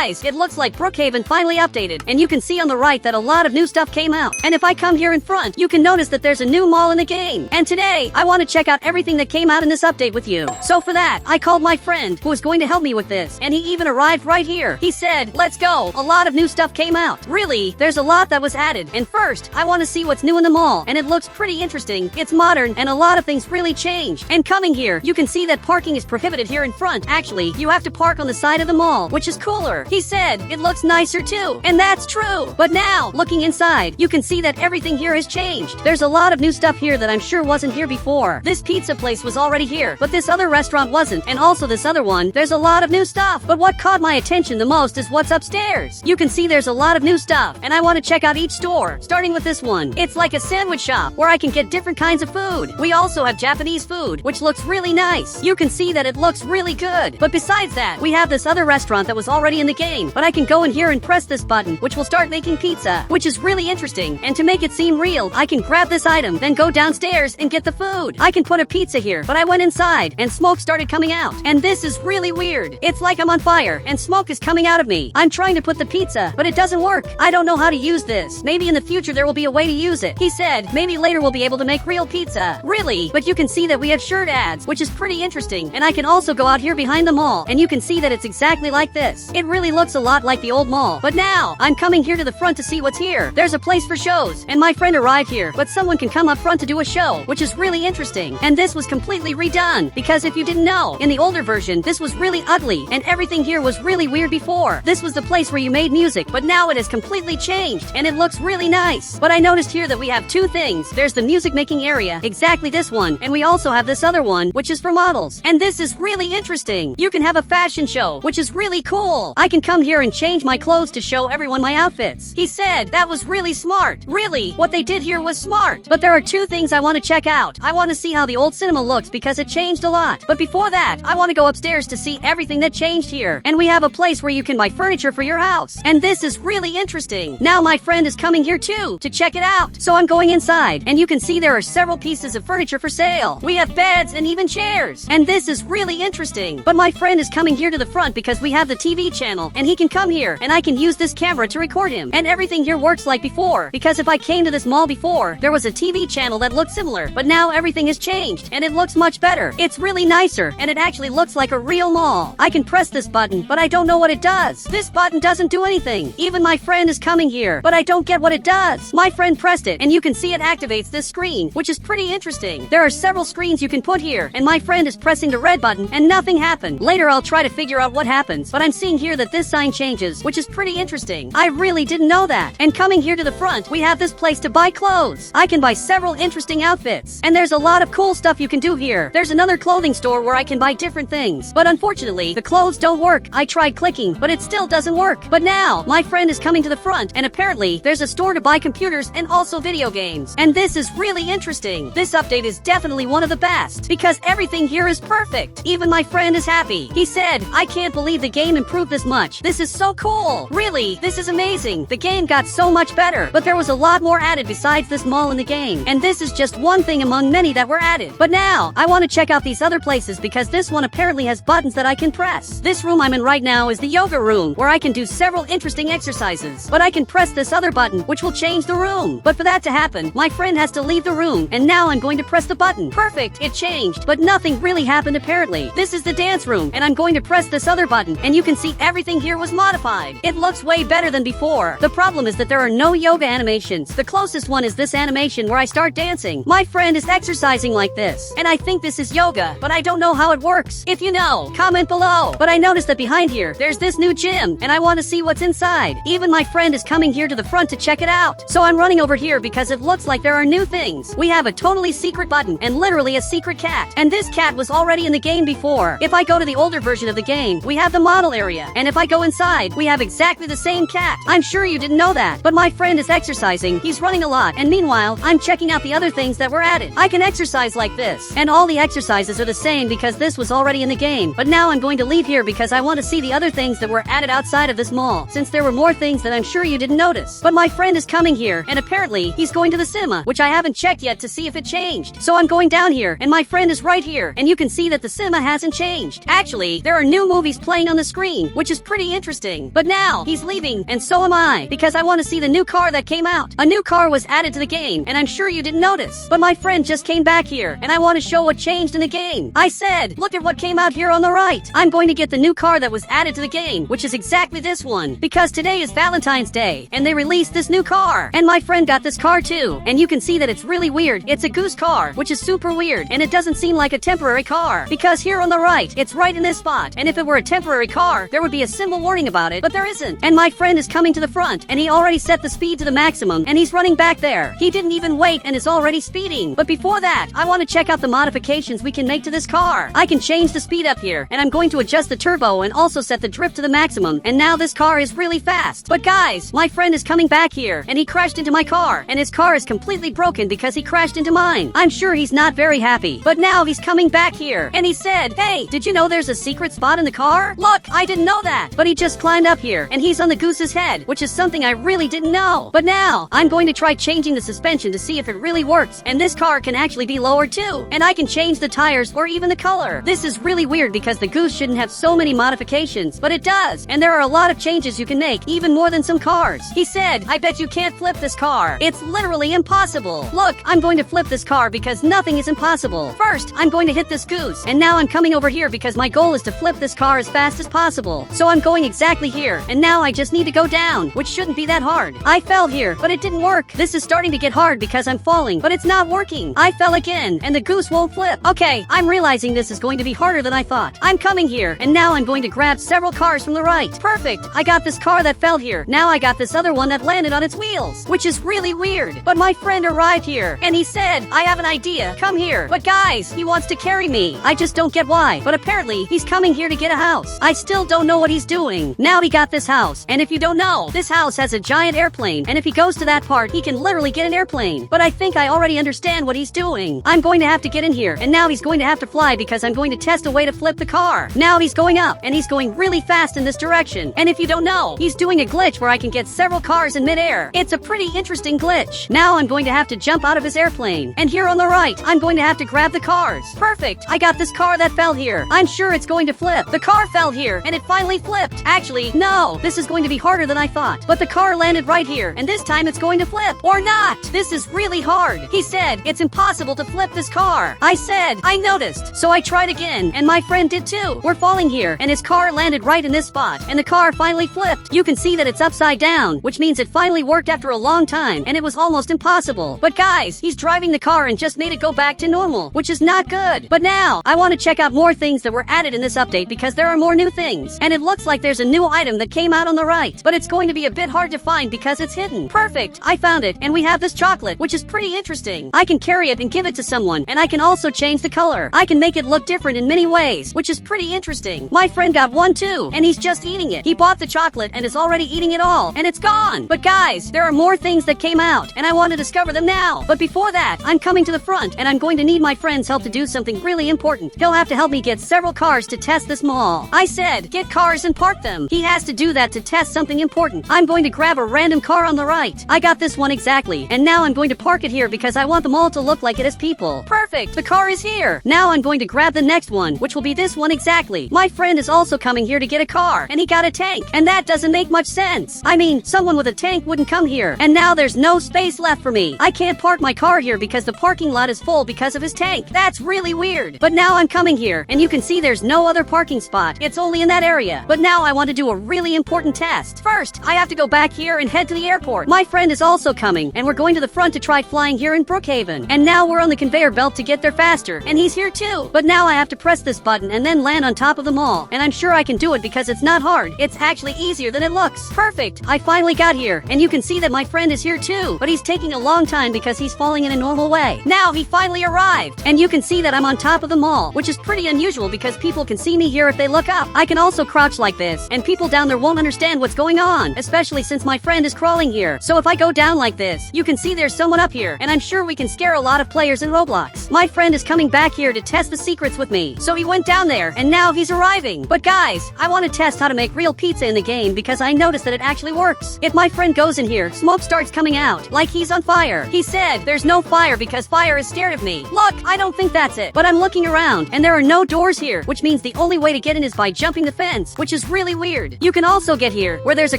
Guys, it looks like Brookhaven finally updated, and you can see on the right that a lot of new stuff came out. And if I come here in front, you can notice that there's a new mall in the game. And today, I want to check out everything that came out in this update with you. So for that, I called my friend, who was going to help me with this, and he even arrived right here. He said, let's go. A lot of new stuff came out. Really, there's a lot that was added. And first, I want to see what's new in the mall. And it looks pretty interesting. It's modern, and a lot of things really changed. And coming here, you can see that parking is prohibited here in front. Actually, you have to park on the side of the mall, which is cooler. He said, it looks nicer too. And that's true. But now, looking inside, you can see that everything here has changed. There's a lot of new stuff here that I'm sure wasn't here before. This pizza place was already here, but this other restaurant wasn't. And also this other one, there's a lot of new stuff. But what caught my attention the most is what's upstairs. You can see there's a lot of new stuff, and I want to check out each store, starting with this one. It's like a sandwich shop where I can get different kinds of food. We also have Japanese food, which looks really nice. You can see that it looks really good. But besides that, we have this other restaurant that was already in the game, but I can go in here and press this button, which will start making pizza, which is really interesting. And to make it seem real, I can grab this item, then go downstairs and get the food. I can put a pizza here, but I went inside and smoke started coming out. And this is really weird. It's like I'm on fire and smoke is coming out of me. I'm trying to put the pizza, but it doesn't work. I don't know how to use this. Maybe in the future there will be a way to use it. He said, maybe later we'll be able to make real pizza. Really? But you can see that we have shirt ads, which is pretty interesting. And I can also go out here behind the mall, and you can see that it's exactly like this. It really looks a lot like the old mall. But now, I'm coming here to the front to see what's here. There's a place for shows, and my friend arrived here, but someone can come up front to do a show, which is really interesting. And this was completely redone, because if you didn't know, in the older version, this was really ugly, and everything here was really weird before. This was the place where you made music, but now it has completely changed, and it looks really nice. But I noticed here that we have two things. There's the music making area, exactly this one, and we also have this other one, which is for models. And this is really interesting. You can have a fashion show, which is really cool. I can come here and change my clothes to show everyone my outfits. He said that was really smart. Really, what they did here was smart. But there are two things I want to check out. I want to see how the old cinema looks because it changed a lot. But before that, I want to go upstairs to see everything that changed here. And we have a place where you can buy furniture for your house. And this is really interesting. Now my friend is coming here too to check it out. So I'm going inside, and you can see there are several pieces of furniture for sale. We have beds and even chairs. And this is really interesting. But my friend is coming here to the front because we have the TV channel, and he can come here, and I can use this camera to record him. And everything here works like before, because if I came to this mall before, there was a TV channel that looked similar, but now everything has changed, and it looks much better. It's really nicer, and it actually looks like a real mall. I can press this button, but I don't know what it does. This button doesn't do anything. Even my friend is coming here, but I don't get what it does. My friend pressed it, and you can see it activates this screen, which is pretty interesting. There are several screens you can put here, and my friend is pressing the red button, and nothing happened. Later I'll try to figure out what happens, but I'm seeing here that this sign changes, which is pretty interesting. I really didn't know that. And coming here to the front, we have this place to buy clothes. I can buy several interesting outfits, and there's a lot of cool stuff you can do here. There's another clothing store where I can buy different things, but unfortunately, the clothes don't work. I tried clicking, but it still doesn't work. But now, my friend is coming to the front, and apparently, there's a store to buy computers and also video games. And this is really interesting. This update is definitely one of the best, because everything here is perfect. Even my friend is happy. He said, I can't believe the game improved this much. This is so cool. Really, this is amazing. The game got so much better, but there was a lot more added besides this mall in the game. And this is just one thing among many that were added. But now, I want to check out these other places because this one apparently has buttons that I can press. This room I'm in right now is the yoga room, where I can do several interesting exercises. But I can press this other button, which will change the room. But for that to happen, my friend has to leave the room, and now I'm going to press the button. Perfect, it changed, but nothing really happened apparently. This is the dance room, and I'm going to press this other button, and you can see everything here was modified. It looks way better than before. The problem is that there are no yoga animations. The closest one is this animation where I start dancing. My friend is exercising like this, and I think this is yoga, but I don't know how it works. If you know, comment below. But I noticed that behind here, there's this new gym, and I want to see what's inside. Even my friend is coming here to the front to check it out. So I'm running over here because it looks like there are new things. We have a totally secret button, and literally a secret cat. And this cat was already in the game before. If I go to the older version of the game, we have the model area, and if I go inside, we have exactly the same cat. I'm sure you didn't know that, but my friend is exercising. He's running a lot, and meanwhile, I'm checking out the other things that were added. I can exercise like this, and all the exercises are the same because this was already in the game. But now I'm going to leave here because I want to see the other things that were added outside of this mall, since there were more things that I'm sure you didn't notice. But my friend is coming here, and apparently, he's going to the cinema, which I haven't checked yet to see if it changed. So I'm going down here, and my friend is right here, and you can see that the cinema hasn't changed. Actually, there are new movies playing on the screen, which is pretty interesting. But now, he's leaving, and so am I, because I want to see the new car that came out. A new car was added to the game, and I'm sure you didn't notice. But my friend just came back here, and I want to show what changed in the game. I said, look at what came out here on the right. I'm going to get the new car that was added to the game, which is exactly this one. Because today is Valentine's Day, and they released this new car. And my friend got this car too, and you can see that it's really weird. It's a goose car, which is super weird, and it doesn't seem like a temporary car. Because here on the right, it's right in this spot, and if it were a temporary car, there would be a symbol warning about it, but there isn't. And my friend is coming to the front, and he already set the speed to the maximum, and he's running back there. He didn't even wait and is already speeding. But before that, I want to check out the modifications we can make to this car. I can change the speed up here, and I'm going to adjust the turbo and also set the drift to the maximum, and now this car is really fast. But guys, my friend is coming back here, and he crashed into my car, and his car is completely broken because he crashed into mine. I'm sure he's not very happy. But now he's coming back here, and he said, hey, did you know there's a secret spot in the car? Look, I didn't know that. But he just climbed up here, and he's on the goose's head, which is something I really didn't know. But now, I'm going to try changing the suspension to see if it really works, and this car can actually be lowered too, and I can change the tires or even the color. This is really weird because the goose shouldn't have so many modifications, but it does, and there are a lot of changes you can make, even more than some cars. He said, I bet you can't flip this car. It's literally impossible. Look, I'm going to flip this car because nothing is impossible. First, I'm going to hit this goose, and now I'm coming over here because my goal is to flip this car as fast as possible. So I'm going exactly here, and now I just need to go down, which shouldn't be that hard. I fell here, but it didn't work. This is starting to get hard because I'm falling, but it's not working. I fell again, and the goose won't flip. Okay, I'm realizing this is going to be harder than I thought. I'm coming here, and now I'm going to grab several cars from the right. Perfect. I got this car that fell here. Now I got this other one that landed on its wheels, which is really weird. But my friend arrived here, and he said, I have an idea. Come here. But guys, he wants to carry me. I just don't get why. But apparently, he's coming here to get a house. I still don't know what he's doing. Now he got this house, and if you don't know, this house has a giant airplane, and if he goes to that part, he can literally get an airplane. But I think I already understand what he's doing. I'm going to have to get in here, and now he's going to have to fly because I'm going to test a way to flip the car. Now he's going up, and he's going really fast in this direction. And if you don't know, he's doing a glitch where I can get several cars in midair. It's a pretty interesting glitch. Now I'm going to have to jump out of his airplane. And here on the right, I'm going to have to grab the cars. Perfect. I got this car that fell here. I'm sure it's going to flip. The car fell here, and it finally flipped. Actually, no. This is going to be harder than I thought. But the car landed right here, and this time it's going to flip. Or not. This is really hard. He said, it's impossible to flip this car. I said, I noticed. So I tried again, and my friend did too. We're falling here, and his car landed right in this spot, and the car finally flipped. You can see that it's upside down, which means it finally worked after a long time, and it was almost impossible. But guys, he's driving the car and just made it go back to normal, which is not good. But now, I want to check out more things that were added in this update because there are more new things, and it looks like there's a new item that came out on the right, but it's going to be a bit hard to find because it's hidden. Perfect. I found it, and we have this chocolate, which is pretty interesting. I can carry it and give it to someone, and I can also change the color. I can make it look different in many ways, which is pretty interesting. My friend got one too, and he's just eating it. He bought the chocolate and is already eating it all, and it's gone. But guys, there are more things that came out, and I want to discover them now. But before that, I'm coming to the front, and I'm going to need my friend's help to do something really important. He'll have to help me get several cars to test this mall. I said, get cars and park them. He has to do that to test something important. I'm going to grab a random car on the right. I got this one exactly, and now I'm going to park it here because I want the mall to look like it has people. Perfect. The car is here. Now I'm going to grab the next one, which will be this one exactly. My friend is also coming here to get a car, and he got a tank, and that doesn't make much sense. I mean, someone with a tank wouldn't come here, and now there's no space left for me. I can't park my car here because the parking lot is full because of his tank. That's really weird. But now I'm coming here, and you can see there's no other parking spot. It's only in that area. But now I want to do a really important test. First, I have to go back here and head to the airport. My friend is also coming, and we're going to the front to try flying here in Brookhaven. And now we're on the conveyor belt to get there faster, and he's here too. But now I have to press this button and then land on top of the mall. And I'm sure I can do it because it's not hard. It's actually easier than it looks. Perfect. I finally got here, and you can see that my friend is here too. But he's taking a long time because he's falling in a normal way. Now he finally arrived, and you can see that I'm on top of the mall, which is pretty unusual because people can see me here if they look up. I can also crouch like this, and people down there won't understand what's going on, especially since my friend is crawling here. So if I go down like this, you can see there's someone up here, and I'm sure we can scare a lot of players in Roblox. My friend is coming back here to test the secrets with me, so he went down there, and now he's arriving. But guys, I want to test how to make real pizza in the game because I noticed that it actually works. If my friend goes in here, smoke starts coming out, like he's on fire. He said there's no fire because fire is scared of me. Look, I don't think that's it, but I'm looking around, and there are no doors here, which means the only way to get in is by jumping the fence, which is is really weird. You can also get here where there's a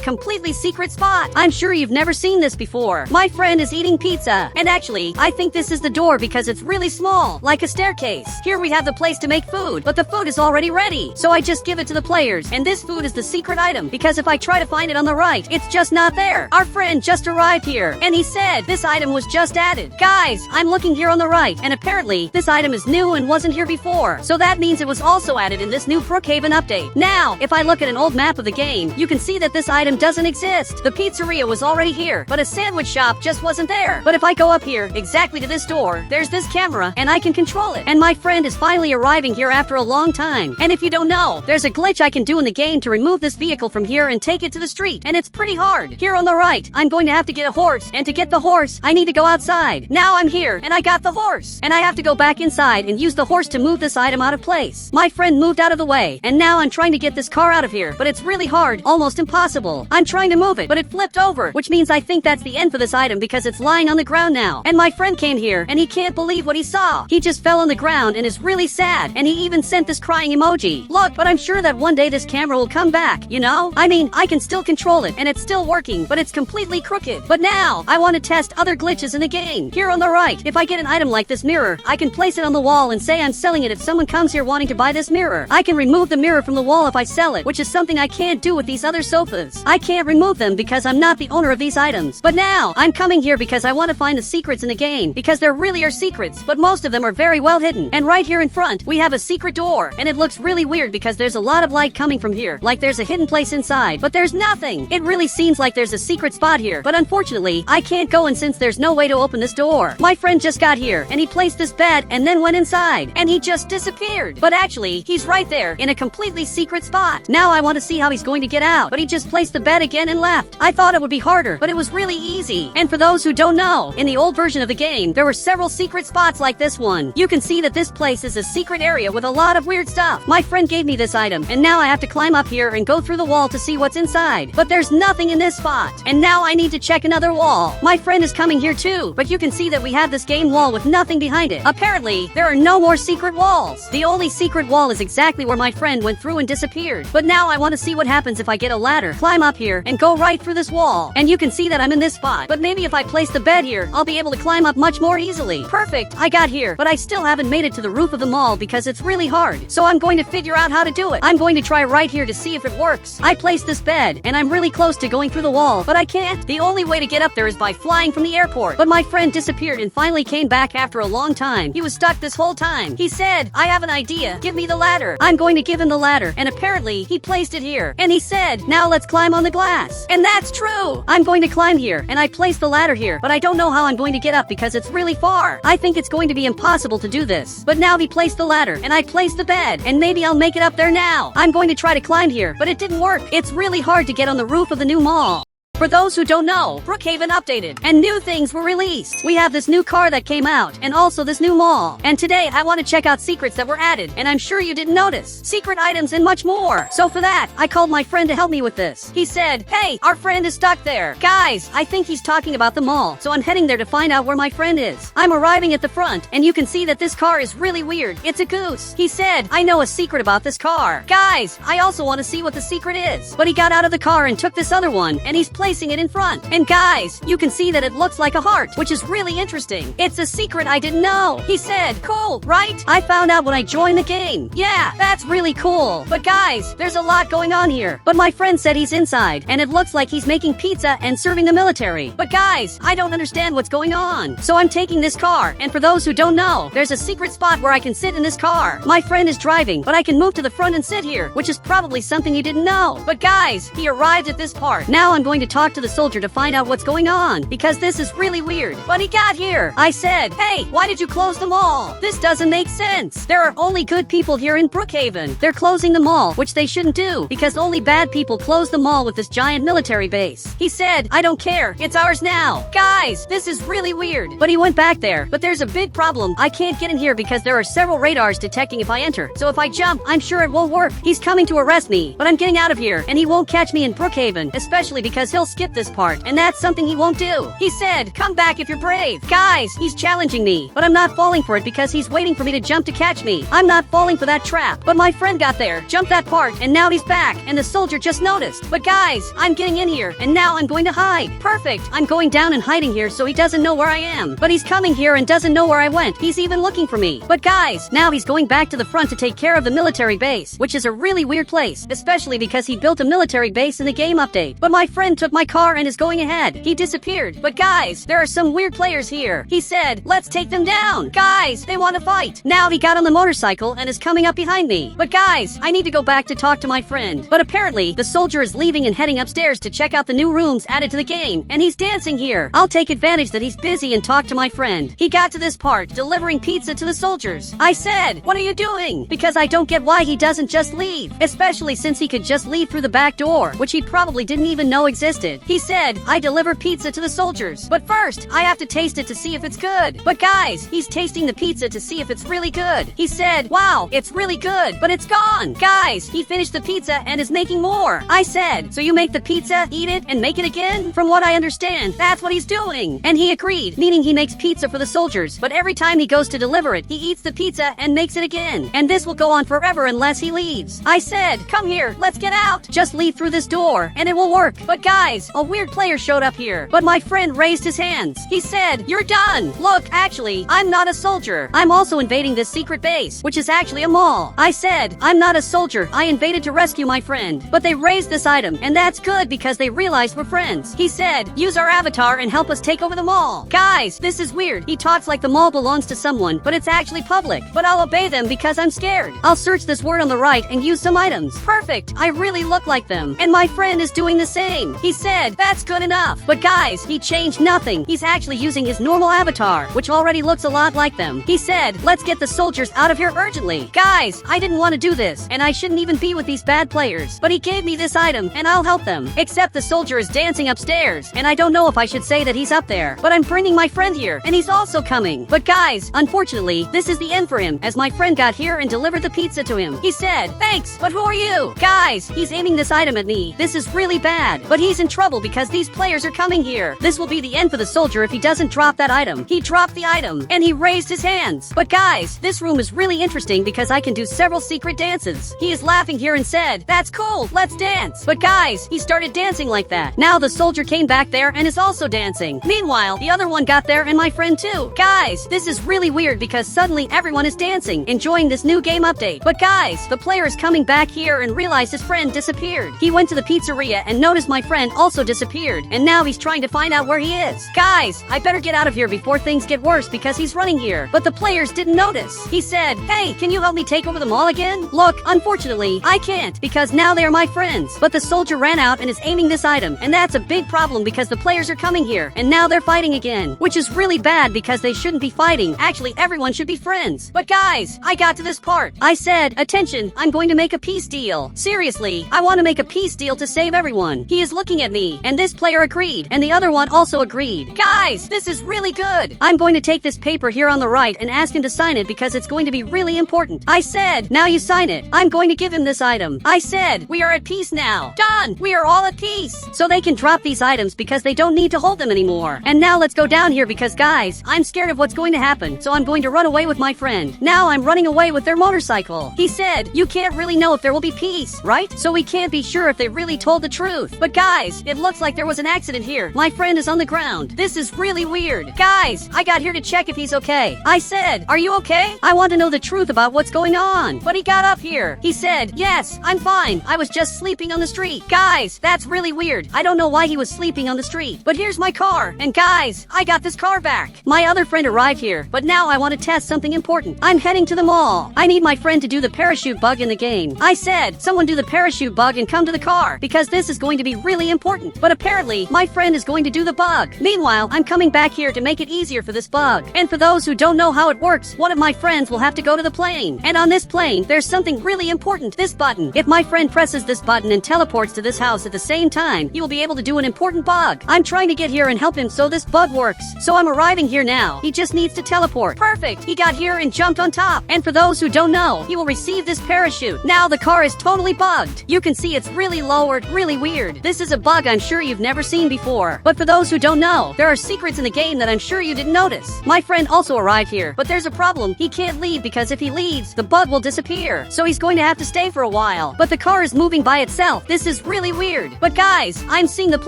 completely secret spot. I'm sure you've never seen this before. My friend is eating pizza. And actually, I think this is the door because it's really small, like a staircase. Here we have the place to make food, but the food is already ready. So I just give it to the players, and this food is the secret item because if I try to find it on the right, it's just not there. Our friend just arrived here, and he said this item was just added. Guys, I'm looking here on the right, and apparently this item is new and wasn't here before. So that means it was also added in this new Brookhaven update. Now, if I look at an old map of the game, you can see that this item doesn't exist. The pizzeria was already here, but a sandwich shop just wasn't there. But if I go up here, exactly to this door, there's this camera, and I can control it. And my friend is finally arriving here after a long time. And if you don't know, there's a glitch I can do in the game to remove this vehicle from here and take it to the street. And it's pretty hard. Here on the right, I'm going to have to get a horse, and to get the horse, I need to go outside. Now I'm here, and I got the horse. And I have to go back inside and use the horse to move this item out of place. My friend moved out of the way, and now I'm trying to get this car out of here, but it's really hard, almost impossible. I'm trying to move it, but it flipped over, which means I think that's the end for this item because it's lying on the ground now. And my friend came here, and he can't believe what he saw. He just fell on the ground and is really sad, and he even sent this crying emoji. Look, but I'm sure that one day this camera will come back, you know? I mean, I can still control it, and it's still working, but it's completely crooked. But now, I want to test other glitches in the game. Here on the right, if I get an item like this mirror, I can place it on the wall and say I'm selling it if someone comes here wanting to buy this mirror. I can remove the mirror from the wall if I sell it, which is something I can't do with these other sofas. I can't remove them because I'm not the owner of these items. But now, I'm coming here because I want to find the secrets in the game, because there really are secrets, but most of them are very well hidden. And right here in front, we have a secret door, and it looks really weird because there's a lot of light coming from here, like there's a hidden place inside, but there's nothing. It really seems like there's a secret spot here, but unfortunately, I can't go in since there's no way to open this door. My friend just got here, and he placed this bed and then went inside, and he just disappeared. But actually, he's right there in a completely secret spot. Now I want to see how he's going to get out, but he just placed the bed again and left. I thought it would be harder, but it was really easy. And for those who don't know, in the old version of the game, there were several secret spots like this one. You can see that this place is a secret area with a lot of weird stuff. My friend gave me this item, and now I have to climb up here and go through the wall to see what's inside. But there's nothing in this spot. And now I need to check another wall. My friend is coming here too, but you can see that we have this game wall with nothing behind it. Apparently, there are no more secret walls. The only secret wall is exactly where my friend went through and disappeared. But now I want to see what happens if I get a ladder, climb up here, and go right through this wall. And you can see that I'm in this spot. But maybe if I place the bed here, I'll be able to climb up much more easily. Perfect, I got here, but I still haven't made it to the roof of the mall because it's really hard. So I'm going to figure out how to do it. I'm going to try right here to see if it works. I placed this bed, and I'm really close to going through the wall, but I can't. The only way to get up there is by flying from the airport. But my friend disappeared and finally came back after a long time. He was stuck this whole time. He said, I have an idea. Give me the ladder. I'm going to give him the ladder, and apparently, he placed it here. And he said, now let's climb on the glass. And that's true. I'm going to climb here, and I placed the ladder here, but I don't know how I'm going to get up because it's really far. I think it's going to be impossible to do this. But now he placed the ladder, and I placed the bed, and maybe I'll make it up there now. I'm going to try to climb here, but it didn't work. It's really hard to get on the roof of the new mall. For those who don't know, Brookhaven updated, and new things were released. We have this new car that came out, and also this new mall. And today, I want to check out secrets that were added, and I'm sure you didn't notice. Secret items and much more. So for that, I called my friend to help me with this. He said, hey, our friend is stuck there. Guys, I think he's talking about the mall, so I'm heading there to find out where my friend is. I'm arriving at the front, and you can see that this car is really weird. It's a goose. He said, I know a secret about this car. Guys, I also want to see what the secret is. But he got out of the car and took this other one, and he's placing it in front. And guys, you can see that it looks like a heart, which is really interesting. It's a secret I didn't know. He said, cool, right? I found out when I joined the game. Yeah, that's really cool. But guys, there's a lot going on here. But my friend said he's inside, and it looks like he's making pizza and serving the military. But guys, I don't understand what's going on. So I'm taking this car, and for those who don't know, there's a secret spot where I can sit in this car. My friend is driving, but I can move to the front and sit here, which is probably something you didn't know. But guys, he arrived at this part. Now I'm going to talk to the soldier to find out what's going on, because this is really weird. But he got here. I said, hey, why did you close the mall? This doesn't make sense. There are only good people here in Brookhaven. They're closing the mall, which they shouldn't do, because only bad people close the mall with this giant military base. He said, I don't care. It's ours now. Guys, this is really weird. But he went back there. But there's a big problem. I can't get in here because there are several radars detecting if I enter. So if I jump, I'm sure it won't work. He's coming to arrest me, but I'm getting out of here, and he won't catch me in Brookhaven, especially because he'll he'll skip this part, and that's something he won't do. He said, come back if you're brave. Guys, he's challenging me, but I'm not falling for it because he's waiting for me to jump to catch me. I'm not falling for that trap. But my friend got there, jumped that part, and now he's back, and the soldier just noticed. But guys, I'm getting in here, and now I'm going to hide. Perfect. I'm going down and hiding here so he doesn't know where I am. But he's coming here and doesn't know where I went. He's even looking for me. But guys, now he's going back to the front to take care of the military base, which is a really weird place, especially because he built a military base in the game update. But my friend took my car and is going ahead. He disappeared. But guys, there are some weird players here. He said, let's take them down. Guys, they want to fight. Now he got on the motorcycle and is coming up behind me. But guys, I need to go back to talk to my friend. But apparently, the soldier is leaving and heading upstairs to check out the new rooms added to the game, and he's dancing here. I'll take advantage that he's busy and talk to my friend. He got to this part, delivering pizza to the soldiers. I said, what are you doing? Because I don't get why he doesn't just leave, especially since he could just leave through the back door, which he probably didn't even know existed. He said, I deliver pizza to the soldiers, but first, I have to taste it to see if it's good. But guys, he's tasting the pizza to see if it's really good. He said, wow, it's really good, but it's gone. Guys, he finished the pizza and is making more. I said, so you make the pizza, eat it, and make it again? From what I understand, that's what he's doing. And he agreed, meaning he makes pizza for the soldiers, but every time he goes to deliver it, he eats the pizza and makes it again. And this will go on forever unless he leaves. I said, come here, let's get out. Just leave through this door, and it will work. But guys, a weird player showed up here, but my friend raised his hands. He said, you're done. Look, actually, I'm not a soldier. I'm also invading this secret base, which is actually a mall. I said, I'm not a soldier. I invaded to rescue my friend. But they raised this item, and that's good because they realized we're friends. He said, use our avatar and help us take over the mall. Guys, this is weird. He talks like the mall belongs to someone, but it's actually public. But I'll obey them because I'm scared. I'll search this word on the right and use some items. Perfect. I really look like them. And my friend is doing the same. He said, that's good enough. But guys, he changed nothing. He's actually using his normal avatar, which already looks a lot like them. He said, let's get the soldiers out of here urgently. Guys, I didn't want to do this, and I shouldn't even be with these bad players. But he gave me this item, and I'll help them. Except the soldier is dancing upstairs, and I don't know if I should say that he's up there. But I'm bringing my friend here, and he's also coming. But guys, unfortunately, this is the end for him, as my friend got here and delivered the pizza to him. He said, thanks, but who are you? Guys, he's aiming this item at me. This is really bad, but he's in trouble because these players are coming here. This will be the end for the soldier if he doesn't drop that item. He dropped the item, and he raised his hands. But guys, this room is really interesting because I can do several secret dances. He is laughing here and said, that's cool, let's dance. But guys, he started dancing like that. Now the soldier came back there and is also dancing. Meanwhile, the other one got there and my friend too. Guys, this is really weird because suddenly everyone is dancing, enjoying this new game update. But guys, the player is coming back here and realized his friend disappeared. He went to the pizzeria and noticed my friend also disappeared, and now he's trying to find out where he is. Guys, I better get out of here before things get worse because he's running here. But the players didn't notice. He said, hey, can you help me take over the mall again? Look, unfortunately, I can't because now they are my friends. But the soldier ran out and is aiming this item, and that's a big problem because the players are coming here, and now they're fighting again, which is really bad because they shouldn't be fighting. Actually, everyone should be friends. But guys, I got to this part. I said, attention, I'm going to make a peace deal. Seriously, I want to make a peace deal to save everyone. He is looking at me, and this player agreed, and the other one also agreed. Guys, this is really good. I'm going to take this paper here on the right and ask him to sign it because it's going to be really important. I said, now you sign it. I'm going to give him this item. I said, we are at peace now. Done. We are all at peace. So they can drop these items because they don't need to hold them anymore. And now let's go down here because guys, I'm scared of what's going to happen. So I'm going to run away with my friend. Now I'm running away with their motorcycle. He said, you can't really know if there will be peace, right? So we can't be sure if they really told the truth. But guys, it looks like there was an accident here. My friend is on the ground. This is really weird. Guys, I got here to check if he's okay. I said, are you okay? I want to know the truth about what's going on. But he got up here. He said, yes, I'm fine. I was just sleeping on the street. Guys, that's really weird. I don't know why he was sleeping on the street. But here's my car. And guys, I got this car back. My other friend arrived here, but now I want to test something important. I'm heading to the mall. I need my friend to do the parachute bug in the game. I said, someone do the parachute bug and come to the car because this is going to be really important. But apparently, my friend is going to do the bug. Meanwhile, I'm coming back here to make it easier for this bug. And for those who don't know how it works, one of my friends will have to go to the plane. And on this plane, there's something really important. This button. If my friend presses this button and teleports to this house at the same time, he will be able to do an important bug. I'm trying to get here and help him so this bug works. So I'm arriving here now. He just needs to teleport. Perfect. He got here and jumped on top. And for those who don't know, he will receive this parachute. Now the car is totally bugged. You can see it's really lowered, really weird. This is a bug bug I'm sure you've never seen before. But for those who don't know, there are secrets in the game that I'm sure you didn't notice. My friend also arrived here, but there's a problem. He can't leave because if he leaves, the bug will disappear. So he's going to have to stay for a while. But the car is moving by itself. This is really weird. But guys, I'm seeing the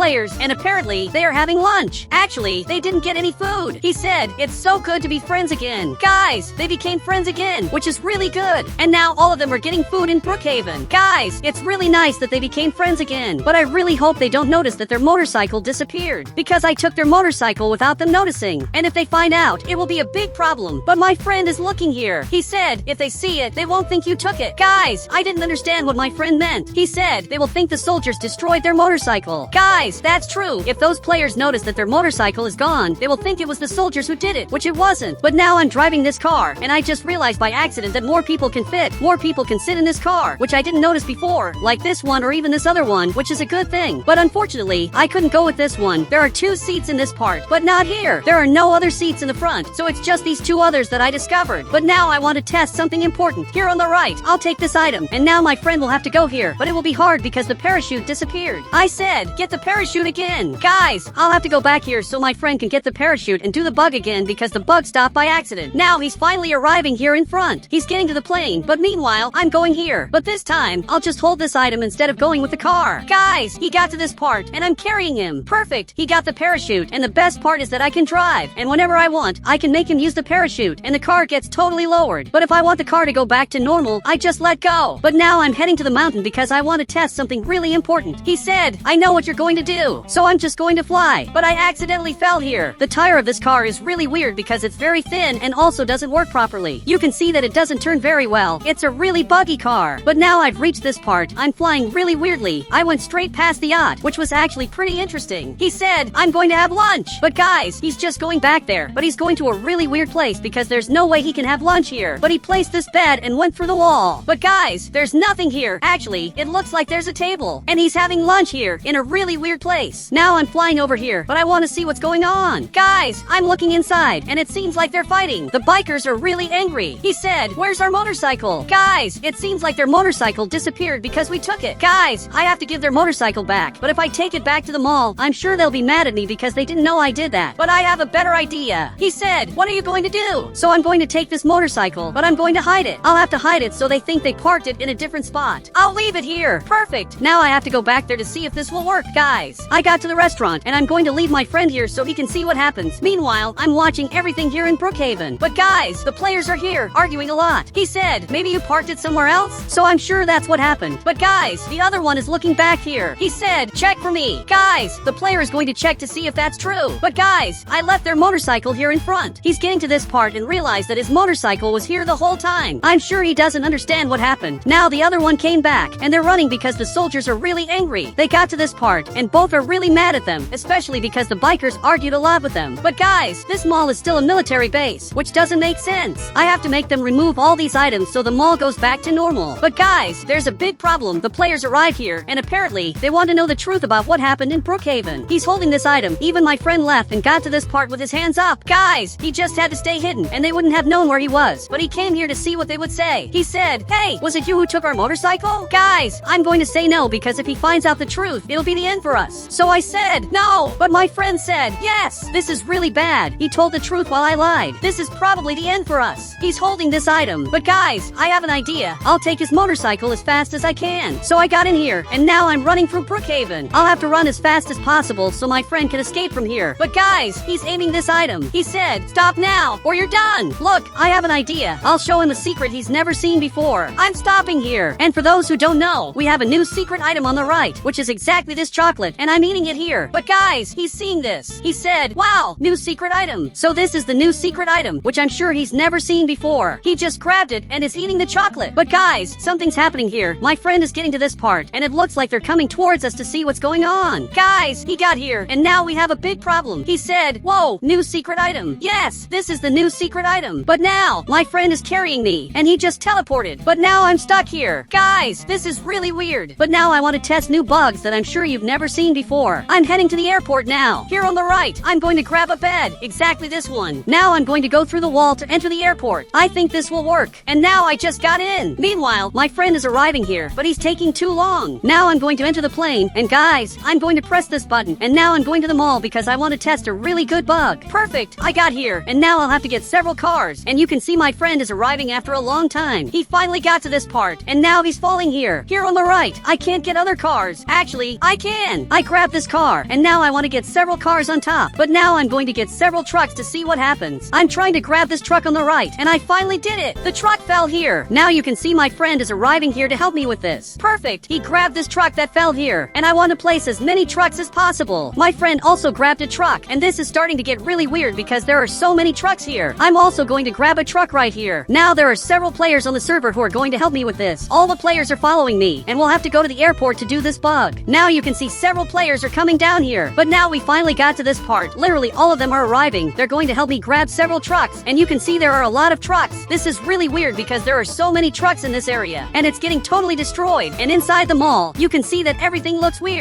players, and apparently they are having lunch. Actually, they didn't get any food. He said, it's so good to be friends again. Guys, they became friends again, which is really good. And now all of them are getting food in Brookhaven. Guys, it's really nice that they became friends again. But I really hope they don't notice that their motorcycle disappeared. Because I took their motorcycle without them noticing. And if they find out, it will be a big problem. But my friend is looking here. He said, if they see it, they won't think you took it. Guys, I didn't understand what my friend meant. He said, they will think the soldiers destroyed their motorcycle. Guys, that's true. If those players notice that their motorcycle is gone, they will think it was the soldiers who did it, which it wasn't. But now I'm driving this car, and I just realized by accident that more people can fit. More people can sit in this car, which I didn't notice before, like this one or even this other one, which is a good thing. But unfortunately, I couldn't go with this one. There are 2 seats in this part, but not here. There are no other seats in the front, so it's just these 2 others that I discovered. But now I want to test something important. Here on the right, I'll take this item, and now my friend will have to go here, but it will be hard because the parachute disappeared. I said, get the parachute again. Guys, I'll have to go back here so my friend can get the parachute and do the bug again because the bug stopped by accident. Now he's finally arriving here in front. He's getting to the plane, but meanwhile, I'm going here. But this time, I'll just hold this item instead of going with the car. Guys, he got to this part, and I'm carrying him. Perfect. He got the parachute, and the best part is that I can drive. And whenever I want, I can make him use the parachute, and the car gets totally lowered. But if I want the car to go back to normal, I just let go. But now I'm heading to the mountain because I want to test something really important. He said, I know what you're going to do. So I'm just going to fly. But I accidentally fell here. The tire of this car is really weird because it's very thin and also doesn't work properly. You can see that it doesn't turn very well. It's a really buggy car. But now I've reached this part. I'm flying really weirdly. I went straight past the yacht, which was actually pretty interesting. He said, I'm going to have lunch. But guys, he's just going back there. But he's going to a really weird place because there's no way he can have lunch here. But he placed this bed and went through the wall. But guys, there's nothing here. Actually, it looks like there's a table. And he's having lunch here in a really weird place. Now I'm flying over here, but I want to see what's going on. Guys, I'm looking inside, and it seems like they're fighting. The bikers are really angry. He said, where's our motorcycle? Guys, it seems like their motorcycle disappeared because we took it. Guys, I have to give their motorcycle back. But if I take it back to the mall, I'm sure they'll be mad at me because they didn't know I did that. But I have a better idea. He said, what are you going to do? So I'm going to take this motorcycle, but I'm going to hide it. I'll have to hide it so they think they parked it in a different spot. I'll leave it here. Perfect. Now I have to go back there to see if this will work. Guys, I got to the restaurant, and I'm going to leave my friend here so he can see what happens. Meanwhile, I'm watching everything here in Brookhaven. But guys, the players are here, arguing a lot. He said, maybe you parked it somewhere else? So I'm sure that's what happened. But guys, the other one is looking back here. He said, check for me. Guys, the player is going to check to see if that's true. But guys, I left their motorcycle here in front. He's getting to this part and realized that his motorcycle was here the whole time. I'm sure he doesn't understand what happened. Now the other one came back, and they're running because the soldiers are really angry. They got to this part, and both are really mad at them, especially because the bikers argued a lot with them. But guys, this mall is still a military base, which doesn't make sense. I have to make them remove all these items so the mall goes back to normal. But guys, there's a big problem. The players arrive here, and apparently, they want to know the truth about what happened in Brookhaven. He's holding this item. Even my friend left and got to this part with his hands up. Guys, he just had to stay hidden, and they wouldn't have known where he was. But he came here to see what they would say. He said, hey, was it you who took our motorcycle? Guys, I'm going to say no because if he finds out the truth, it'll be the end for us. So I said, no. But my friend said, yes, this is really bad. He told the truth while I lied. This is probably the end for us. He's holding this item. But guys, I have an idea. I'll take his motorcycle as fast as I can. So I got in here, and now I'm running through Brookhaven. I'll have to run as fast as possible so my friend can escape from here. But guys, he's aiming this item. He said, stop now, or you're done. Look, I have an idea. I'll show him a secret he's never seen before. I'm stopping here. And for those who don't know, we have a new secret item on the right, which is exactly this chocolate, and I'm eating it here. But guys, he's seeing this. He said, wow, new secret item. So this is the new secret item, which I'm sure he's never seen before. He just grabbed it and is eating the chocolate. But guys, something's happening here. My friend is getting to this part, and it looks like they're coming towards us to see what's going on. Guys, he got here, and now we have a big problem. He said, whoa, new secret item. Yes, this is the new secret item. But now, my friend is carrying me, and he just teleported. But now I'm stuck here. Guys, this is really weird. But now I want to test new bugs that I'm sure you've never seen before. I'm heading to the airport now. Here on the right, I'm going to grab a bed. Exactly this one. Now I'm going to go through the wall to enter the airport. I think this will work. And now I just got in. Meanwhile, my friend is arriving here, but he's taking too long. Now I'm going to enter the plane, and guys, I'm going to press this button, and now I'm going to the mall because I want to test a really good bug. Perfect, I got here, and now I'll have to get several cars, and you can see my friend is arriving after a long time. He finally got to this part, and now he's falling here. Here on the right, I can't get other cars. Actually, I can. I grabbed this car, and now I want to get several cars on top, but now I'm going to get several trucks to see what happens. I'm trying to grab this truck on the right, and I finally did it. The truck fell here. Now you can see my friend is arriving here to help me with this. Perfect, he grabbed this truck that fell here, and I want to place as many trucks as possible. My friend also grabbed a truck, and this is starting to get really weird because there are so many trucks here. I'm also going to grab a truck right here. Now there are several players on the server who are going to help me with this. All the players are following me, and we'll have to go to the airport to do this bug. Now you can see several players are coming down here, but now we finally got to this part. Literally all of them are arriving. They're going to help me grab several trucks, and you can see there are a lot of trucks. This is really weird because there are so many trucks in this area, and it's getting totally destroyed. And inside the mall, you can see that everything looks weird.